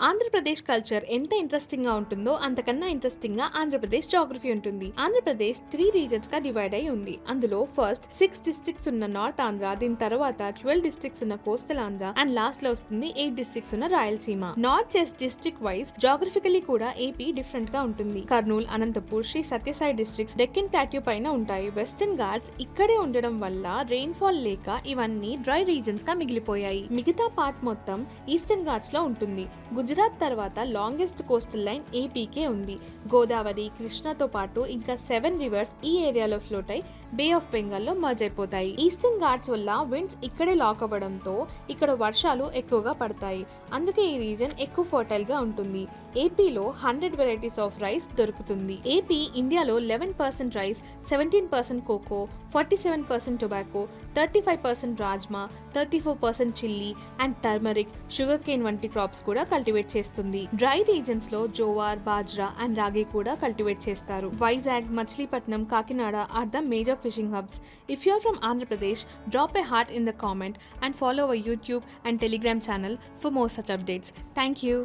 Andhra Pradesh culture ఎంత interesting గా ఉంటుందో అంతకన్నా ఇంట్రెస్టింగ్ గా ఆంధ్రప్రదేశ్ జాగ్రఫీ ఉంటుంది. ఆంధ్రప్రదేశ్ 3 రీజన్స్ గా డివైడ్ అయి ఉంది. అందులో ఫస్ట్ 6 డిస్ట్రిక్ట్స్ ఉన్న నార్త్ ఆంధ్ర, దీని తర్వాత 12 డిస్ట్రిక్ట్స్ ఉన్న కోస్టల్ ఆంధ్ర అండ్ లాస్ట్ లో వస్తుంది 8 డిస్ట్రిక్ట్స్ ఉన్న Rayalaseema. North chest district wise geographically కూడా ఏపీ డిఫరెంట్ గా ఉంటుంది. కర్నూలు, అనంతపూర్, శ్రీ సత్యసాయి డిస్ట్రిక్ట్స్ డెక్కన్ ప్లాట్యూ పైన ఉంటాయి. వెస్టర్న్ ఘాట్స్ ఇక్కడే ఉండడం వల్ల రెయిన్ఫాల్ లేక ఇవన్నీ డ్రై రీజన్స్ గా మిగిలిపోయాయి. మిగతా పార్ట్ మొత్తం ఈస్టర్న్ ఘాట్స్ లో ఉంటుంది. గుజరాత్ తర్వాత లాంగెస్ట్ కోస్టల్ లైన్ ఏపీకే ఉంది. గోదావరి, కృష్ణతో పాటు ఇంకా 7 రివర్స్ ఈ ఏరియాలో ఫ్లోట్ అయి బే ఆఫ్ బెంగాల్ లో మర్జ్ అయిపోతాయి. ఈస్టర్న్ ఘాట్స్ వల్ల విండ్స్ ఇక్కడే లాక్ అవ్వడంతో ఇక్కడ వర్షాలు ఎక్కువగా పడతాయి. అందుకే ఈ రీజన్ ఎక్కువ ఫర్టైల్ గా ఉంటుంది. ఏపీలో 100 వెరైటీస్ ఆఫ్ రైస్ దొరుకుతుంది. ఏపీ ఇండియాలో 11% rice, 17% cocoa, 47% tobacco, 35% rajma, 34% chilli and turmeric, sugar cane వంటి క్రాప్స్ కూడా కల్టివేట్ చేస్తుంది. డ్రై రీజన్స్ లో జోవార్, బాజ్రా అండ్ రాగి కూడా కల్టివేట్ చేస్తారు. Vizag, Machilipatnam, Kakinada are the major fishing hubs. If you are from Andhra Pradesh, drop a heart in the comment and follow our YouTube and Telegram channel for more such updates. Thank you.